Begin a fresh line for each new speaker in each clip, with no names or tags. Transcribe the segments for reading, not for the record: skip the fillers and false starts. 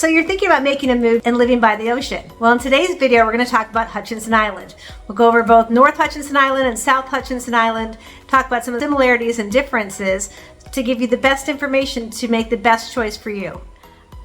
So you're thinking about making a move and living by the ocean. Well, in today's video, we're going to talk about Hutchinson Island. We'll go over both North Hutchinson Island and South Hutchinson Island, talk about some of the similarities and differences to give you the best information to make the best choice for you.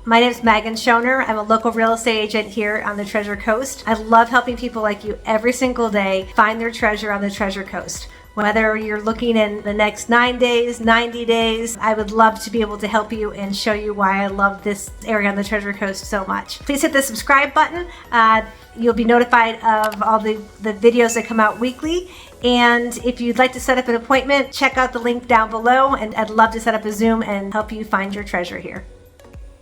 My name is Megan Schoner. I'm a local real estate agent here on the Treasure Coast. I love helping people like you every single day find their treasure on the Treasure Coast. Whether you're looking in the next 9 days, 90 days, I would love to be able to help you and show you why I love this area on the Treasure Coast so much. Please hit the subscribe button. You'll be notified of all the videos that come out weekly. And if you'd like to set up an appointment, check out the link down below, and I'd love to set up a Zoom and help you find your treasure here.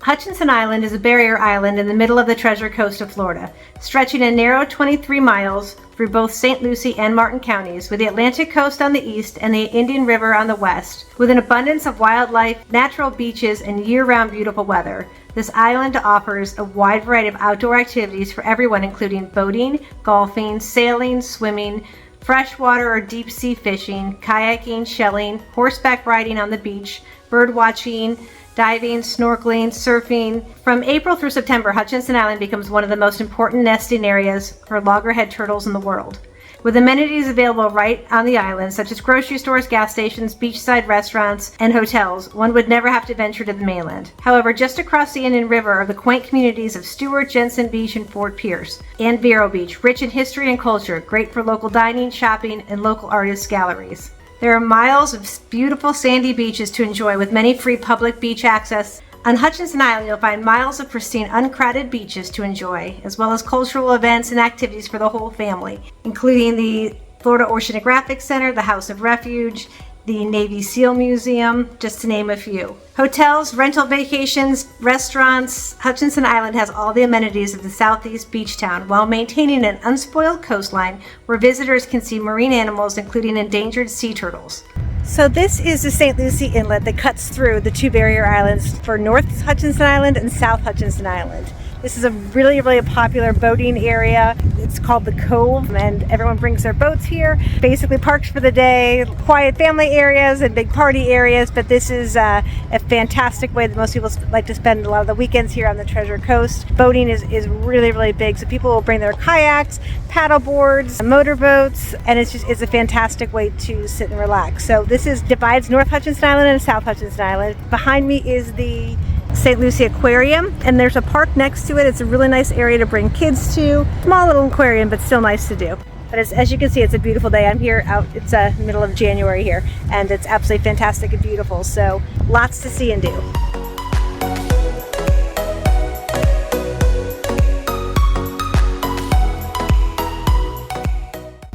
Hutchinson Island is a barrier island in the middle of the Treasure Coast of Florida, stretching a narrow 23 miles through both St Lucie and Martin Counties, with the Atlantic coast on the east and the Indian River on the west. With an abundance of wildlife, natural beaches, and year-round beautiful weather, this island offers a wide variety of outdoor activities for everyone, including boating, golfing, sailing, swimming, freshwater or deep sea fishing, kayaking, shelling, horseback riding on the beach, bird watching, diving, snorkeling, surfing. From April through September, Hutchinson Island becomes one of the most important nesting areas for loggerhead turtles in the world. With amenities available right on the island, such as grocery stores, gas stations, beachside restaurants, and hotels, one would never have to venture to the mainland. However, just across the Indian River are the quaint communities of Stewart, Jensen Beach, and Fort Pierce, and Vero Beach, rich in history and culture, great for local dining, shopping, and local artists' galleries. There are miles of beautiful sandy beaches to enjoy, with many free public beach access. On Hutchinson Island, you'll find miles of pristine, uncrowded beaches to enjoy, as well as cultural events and activities for the whole family, including the Florida Oceanographic Center, the House of Refuge, the Navy SEAL Museum, just to name a few. Hotels, rental vacations, restaurants. Hutchinson Island has all the amenities of the southeast beach town while maintaining an unspoiled coastline where visitors can see marine animals, including endangered sea turtles. So this is the St Lucie Inlet that cuts through the two barrier islands for North Hutchinson Island and South Hutchinson Island. This is a really popular boating area. It's called the Cove, and everyone brings their boats here. Basically parks for the day, quiet family areas and big party areas, but this is a fantastic way that most people like to spend a lot of the weekends here on the Treasure Coast. Boating is really big, so people will bring their kayaks, paddle boards, motorboats, and it's a fantastic way to sit and relax. So this divides North Hutchinson Island and South Hutchinson Island. Behind me is the St Lucie Aquarium, and there's a park next to it. It's a really nice area to bring kids to. Small little aquarium, but still nice to do. But as you can see, it's a beautiful day. I'm here out, it's middle of January here, and it's absolutely fantastic and beautiful. So lots to see and do.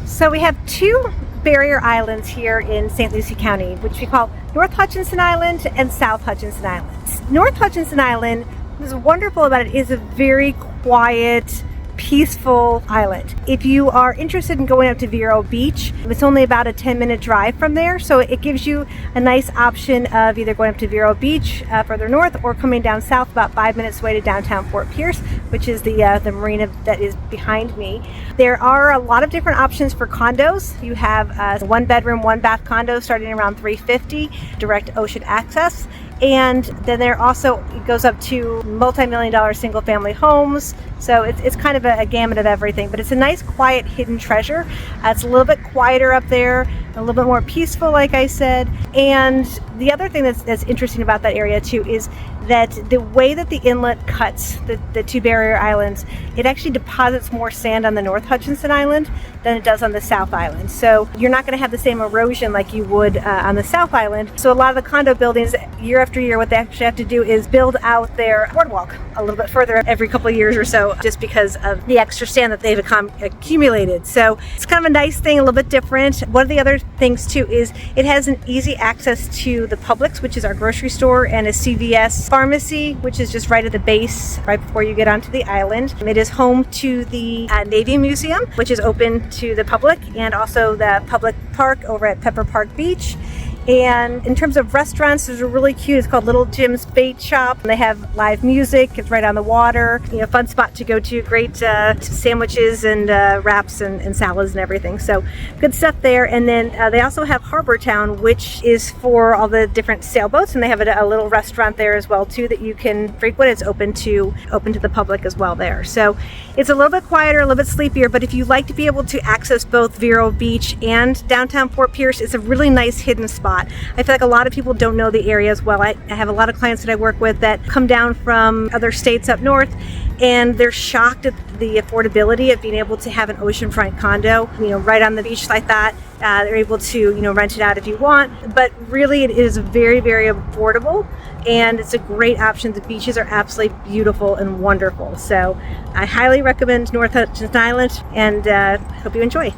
So we have two barrier islands here in St. Lucie County, which we call North Hutchinson Island and South Hutchinson Island. North Hutchinson Island, what's wonderful about it, is a very quiet, peaceful island. If you are interested in going up to Vero Beach, it's only about a 10-minute drive from there, so it gives you a nice option of either going up to Vero Beach further north, or coming down south about 5 minutes away to downtown Fort Pierce, which is the marina that is behind me. There are a lot of different options for condos. You have a 1-bedroom, 1-bath condo starting around $350, direct ocean access. And then there also, it goes up to multi-million-dollar single-family homes. So it's kind of a gamut of everything, but it's a nice, quiet, hidden treasure. It's a little bit quieter up there, a little bit more peaceful, like I said. And the other thing that's interesting about that area too is that the way that the inlet cuts the two barrier islands, it actually deposits more sand on the North Hutchinson Island than it does on the South Island. So you're not going to have the same erosion like you would on the South Island. So a lot of the condo buildings, year after year, what they actually have to do is build out their boardwalk a little bit further every couple of years or so, just because of the extra sand that they've accumulated. So it's kind of a nice thing, a little bit different. One of the other things too is it has an easy access to the Publix, which is our grocery store, and a CVS pharmacy, which is just right at the base, right before you get onto the island. It is home to the Navy Museum, which is open to the public, and also the public park over at Pepper Park Beach. And in terms of restaurants, there's a really cute, it's called Little Jim's Bait Shop. They have live music, it's right on the water, fun spot to go to, great sandwiches and wraps and salads and everything. So good stuff there. And then they also have Harbor Town, which is for all the different sailboats, and they have a little restaurant there as well too that you can frequent. It's open to the public as well there. So it's a little bit quieter, a little bit sleepier, but if you like to be able to access both Vero Beach and downtown Fort Pierce, it's a really nice hidden spot. I feel like a lot of people don't know the area as well. I have a lot of clients that I work with that come down from other states up north, and they're shocked at the affordability of being able to have an oceanfront condo, right on the beach like that. They're able to, rent it out if you want, but really it is very, very affordable, and it's a great option. The beaches are absolutely beautiful and wonderful. So I highly recommend North Hutchinson Island, and hope you enjoy.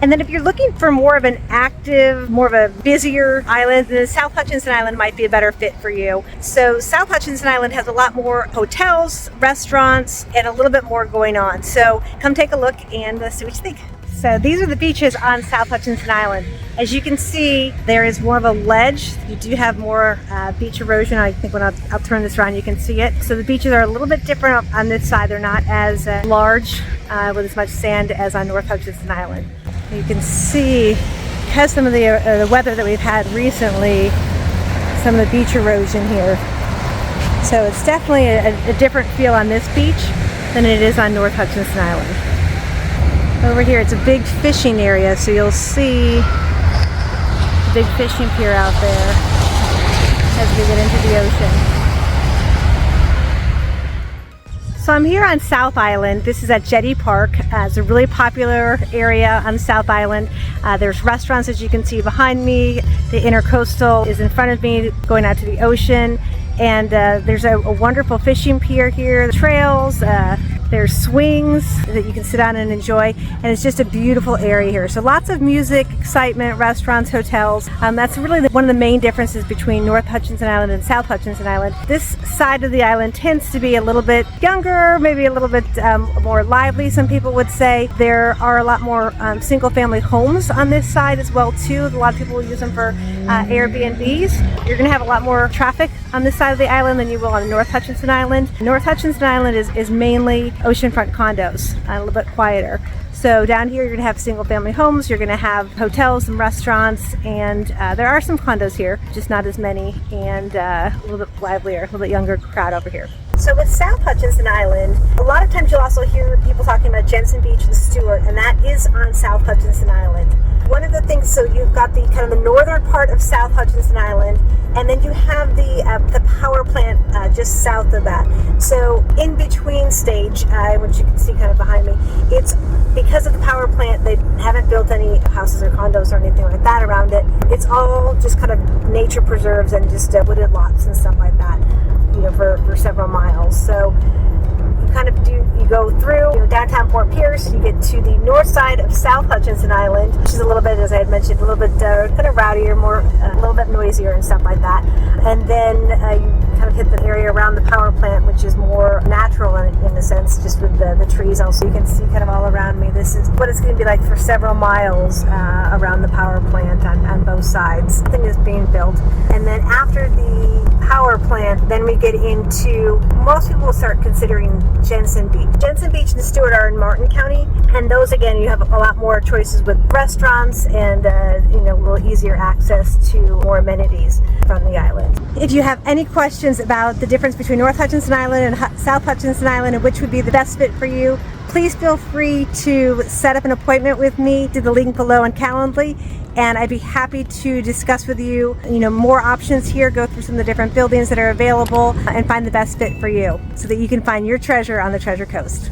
And then if you're looking for more of an active, more of a busier island, then South Hutchinson Island might be a better fit for you. So South Hutchinson Island has a lot more hotels, restaurants, and a little bit more going on. So come take a look and see what you think. So these are the beaches on South Hutchinson Island. As you can see, there is more of a ledge. You do have more beach erosion. I think when I'll turn this around, you can see it. So the beaches are a little bit different on this side. They're not as large with as much sand as on North Hutchinson Island. You can see, because some of the weather that we've had recently, some of the beach erosion here. So it's definitely a different feel on this beach than it is on North Hutchinson Island. Over here, it's a big fishing area, so you'll see a big fishing pier out there as we get into the ocean. So I'm here on South Island. This is at Jetty Park. It's a really popular area on South Island. There's restaurants, as you can see behind me. The Intercoastal is in front of me going out to the ocean. And there's a wonderful fishing pier here, trails, there's swings that you can sit on and enjoy, and it's just a beautiful area here. So lots of music, excitement, restaurants, hotels. That's really one of the main differences between North Hutchinson Island and South Hutchinson Island. This side of the island tends to be a little bit younger, maybe a little bit more lively, some people would say. There are a lot more single family homes on this side as well too. A lot of people use them for Airbnbs. You're going to have a lot more traffic on this side of the island than you will on North Hutchinson Island. North Hutchinson Island is mainly oceanfront condos, a little bit quieter. So down here you're going to have single family homes, you're going to have hotels and restaurants, and there are some condos here, just not as many, and a little bit livelier, a little bit younger crowd over here. So with South Hutchinson Island, a lot of times you'll also hear people talking about Jensen Beach and Stewart, and that is on South Hutchinson Island. One of the things, so you've got the kind of the northern part of South Hutchinson Island, and then you have the power plant just south of that. So in between stage, which you can see kind of behind me, it's because of the power plant, they haven't built any houses or condos or anything like that around it. It's all just kind of nature preserves and just wooded lots and stuff like that, for several miles. So you kind of you go through downtown Fort Pierce, you get to the north side of South Hutchinson Island, which is a little bit, as I had mentioned, a little bit kind of rowdier, more a little bit noisier and stuff like that. And then you kind of hit the area around the power plant, which is more natural in a sense, just with the trees. Also, you can see kind of all around me. This is what it's going to be like for several miles around the power plant on both sides. Something is being built. And then after the power plant, then we get into, most people will start considering Jensen Beach. Jensen Beach and Stewart are in Martin County, and those, again, you have a lot more choices with restaurants and a little easier access to more amenities from the island. If you have any questions about the difference between North Hutchinson Island and South Hutchinson Island and which would be the best fit for you, please feel free to set up an appointment with me through the link below on Calendly, and I'd be happy to discuss with you, more options here, go through some of the different buildings that are available, and find the best fit for you so that you can find your treasure on the Treasure Coast.